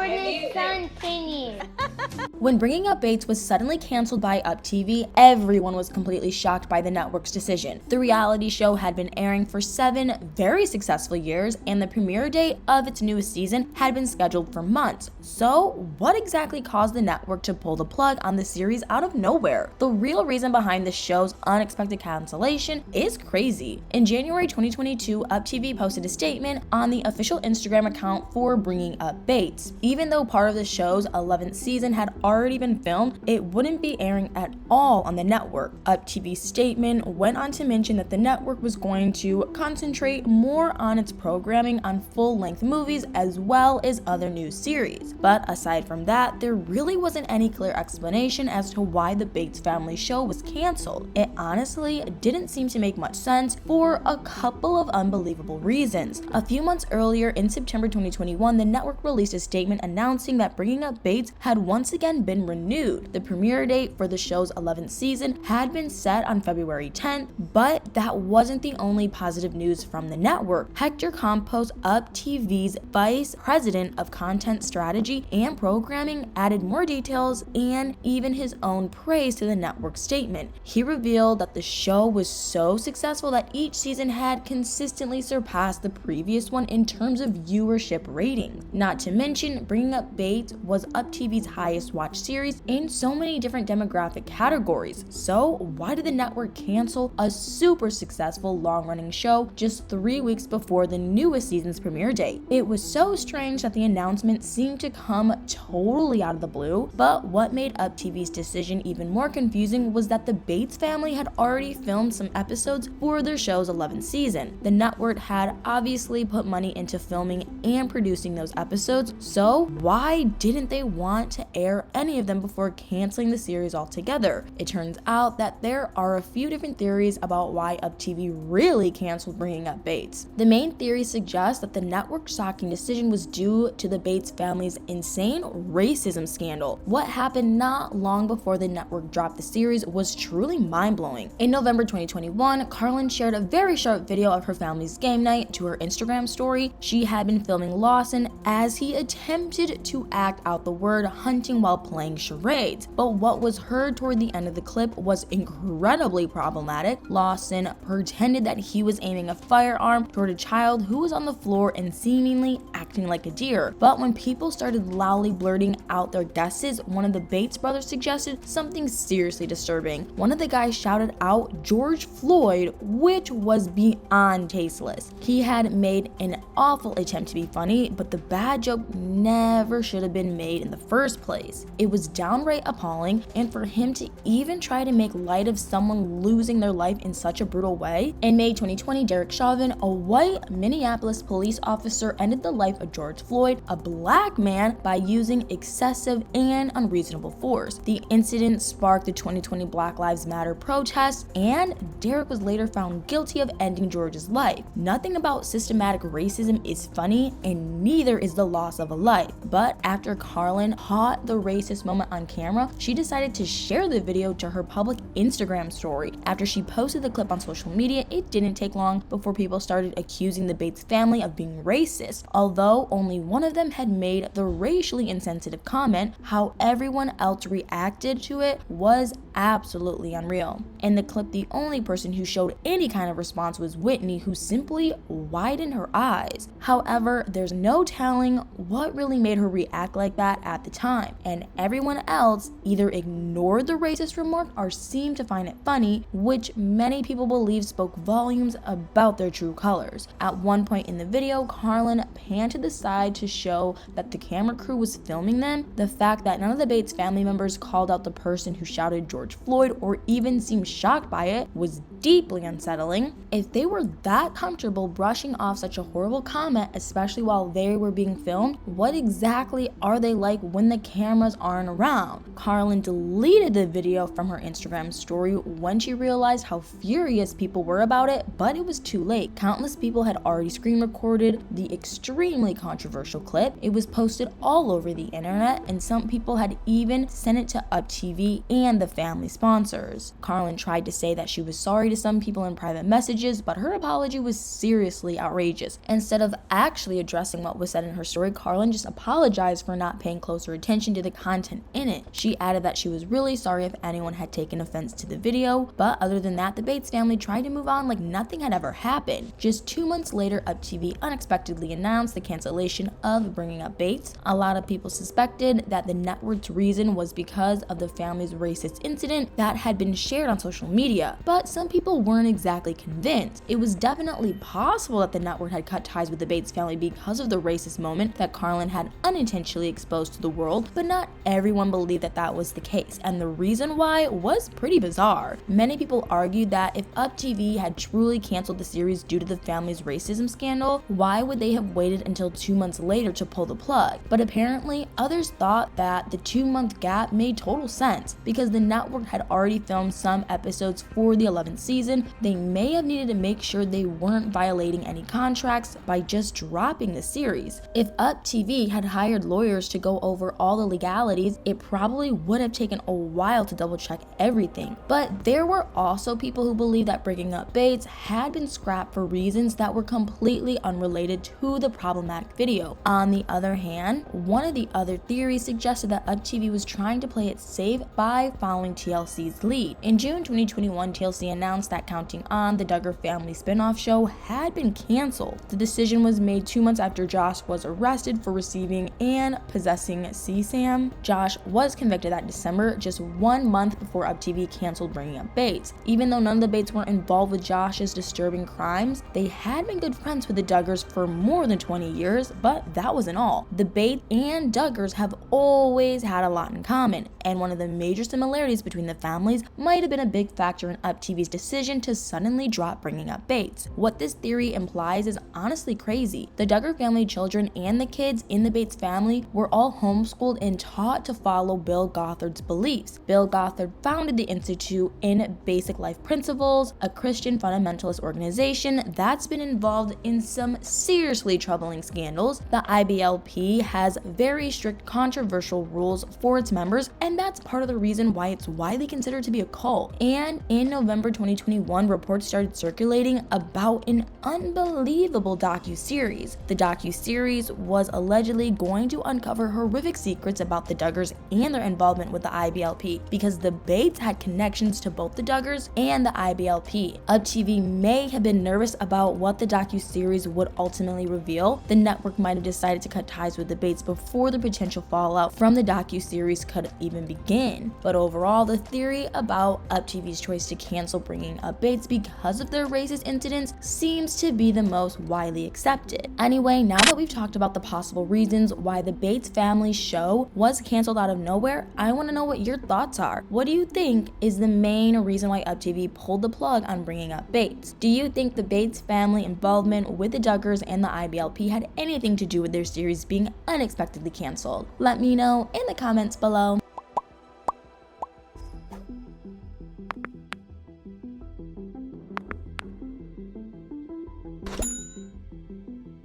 Jordan's son singing. When Bringing Up Bates was suddenly canceled by Up TV, everyone was completely shocked by the network's decision. The reality show had been airing for 7 very successful years, and the premiere date of its newest season had been scheduled for months. So, what exactly caused the network to pull the plug on the series out of nowhere? The real reason behind the show's unexpected cancellation is crazy. In January 2022, Up TV posted a statement on the official Instagram account for Bringing Up Bates. Even though part of the show's 11th season had already been filmed, it wouldn't be airing at all on the network. Up TV's statement went on to mention that the network was going to concentrate more on its programming on full-length movies as well as other new series. But aside from that, there really wasn't any clear explanation as to why the Bates family show was canceled. It honestly didn't seem to make much sense for a couple of unbelievable reasons. A few months earlier, in September 2021, the network released a statement announcing that Bringing Up Bates had once again been renewed. The premiere date for the show's 11th season had been set on February 10th, but that wasn't the only positive news from the network. Hector Campos, Up TV's Vice President of Content Strategy and Programming, added more details and even his own praise to the network statement. He revealed that the show was so successful that each season had consistently surpassed the previous one in terms of viewership ratings. Not to mention, Bringing Up Bates was Up TV's highest watched series in so many different demographic categories. So why did the network cancel a super successful long-running show just 3 weeks before the newest season's premiere date? It was so strange that the announcement seemed to come totally out of the blue, but what made Up TV's decision even more confusing was that the Bates family had already filmed some episodes for their show's 11th season. The network had obviously put money into filming and producing those episodes, so why didn't they want to air any of them before canceling the series altogether? It turns out that there are a few different theories about why Up TV really canceled Bringing Up Bates. The main theory suggests that the network's shocking decision was due to the Bates family's insane racism scandal. What happened not long before the network dropped the series was truly mind-blowing. In November 2021, Carlin shared a very short video of her family's game night to her Instagram story. She had been filming Lawson as he attempted to act out the word hunting while playing charades, but what was heard toward the end of the clip was incredibly problematic. Lawson pretended that he was aiming a firearm toward a child who was on the floor and seemingly acting like a deer. But when people started loudly blurting out their guesses, one of the Bates brothers suggested something seriously disturbing. One of the guys shouted out George Floyd, which was beyond tasteless. He had made an awful attempt to be funny, but the bad joke never should have been made in the first place. It was downright appalling, and for him to even try to make light of someone losing their life in such a brutal way. In May 2020, Derek Chauvin, a white Minneapolis police officer, ended the life of George Floyd, a black man, by using excessive and unreasonable force. The incident sparked the 2020 Black Lives Matter protests, and Derek was later found guilty of ending George's life. Nothing about systematic racism is funny, and neither is the loss of a life. But after Carlin caught the racist moment on camera, she decided to share the video to her public Instagram story. After she posted the clip on social media, it didn't take long before people started accusing the Bates family of being racist. Although only one of them had made the racially insensitive comment, how everyone else reacted to it was absolutely unreal. In the clip, the only person who showed any kind of response was Whitney, who simply widened her eyes. However, there's no telling what really made her react like that at the time, and everyone else either ignored the racist remark or seemed to find it funny, which many people believe spoke volumes about their true colors. At one point in the video, Carlin panned to the side to show that the camera crew was filming them. The fact that none of the Bates family members called out the person who shouted George Floyd or even seemed shocked by it was deeply unsettling. If they were that comfortable brushing off such a horrible comment, especially while they were being filmed, what exactly are they like when the cameras aren't around? Carlin deleted the video from her Instagram story when she realized how furious people were about it, but it was too late. Countless people had already screen recorded the extremely controversial clip. It was posted all over the internet, and some people had even sent it to Up TV and the family sponsors. Carlin tried to say that she was sorry to some people in private messages, but her apology was seriously outrageous. Instead of actually addressing what was said in her story, Carlin just apologized for not paying closer attention to the content in it. She added that she was really sorry if anyone had taken offense to the video, but other than that, the Bates family tried to move on like nothing had ever happened. Just 2 months later, UpTV unexpectedly announced the cancellation of Bringing Up Bates. A lot of people suspected that the network's reason was because of the family's racist incident that had been shared on social media, but some people weren't exactly convinced. It was definitely possible that the network had cut ties with the Bates family because of the racist moment that Carlin had unintentionally exposed to the world, but not everyone believed that that was the case, and the reason why was pretty bizarre. Many people argued that if UpTV had truly canceled the series due to the family's racism scandal, why would they have waited until 2 months later to pull the plug? But apparently, others thought that the 2-month gap made total sense because the network had already filmed some episodes for the 11th season. They may have needed to make sure they weren't violating any contracts by just dropping the series. If UpTV had hired lawyers to go over all the legalities, it probably would have taken a while to double check everything. But there were also people who believed that Bringing Up Bates had been scrapped for reasons that were completely unrelated to the problematic video. On the other hand, one of the other theories suggested that UpTV was trying to play it safe by following TLC's lead. In June 2021, TLC announced that Counting On, the Duggar family spin-off show, had been canceled. The decision was made 2 months after Josh was arrested for receiving and possessing CSAM. Josh was convicted that December, just 1 month before UpTV canceled Bringing Up Bates. Even though none of the Bates were involved with Josh's disturbing crimes, they had been good friends with the Duggars for more than 20 years, but that wasn't all. The Bates and Duggars have always had a lot in common, and one of the major similarities between the families might have been a big factor in UpTV's decision to suddenly drop Bringing Up Bates. What this theory implies is honestly crazy. The Duggar family children and the kids in the Bates family were all homeschooled and taught to follow Bill Gothard's beliefs. Bill Gothard founded the Institute in Basic Life Principles, a Christian fundamentalist organization that's been involved in some seriously troubling scandals. The IBLP has very strict controversial rules for its members, and that's part of the reason why it's widely considered to be a cult. And in November 2021, reports started circulating about an unbelievable docu-series. The docu-series was allegedly going to uncover horrific secrets about the Duggars and their involvement with the IBLP, because the Bates had connections to both the Duggars and the IBLP. UpTV may have been nervous about what the docu-series would ultimately reveal. The network might have decided to cut ties with the Bates before the potential fallout from the docu-series could even begin. But overall, the theory about UpTV's choice to cancel Bringing Up Bates because of their racist incidents seems to be the most widely accepted. Anyway, now that we've talked about the possible reasons why the Bates family show was canceled out of nowhere, I want to know what your thoughts are. What do you think is the main reason why UpTV pulled the plug on Bringing Up Bates? Do you think the Bates family involvement with the Duggars and the IBLP had anything to do with their series being unexpectedly canceled? Let me know in the comments below.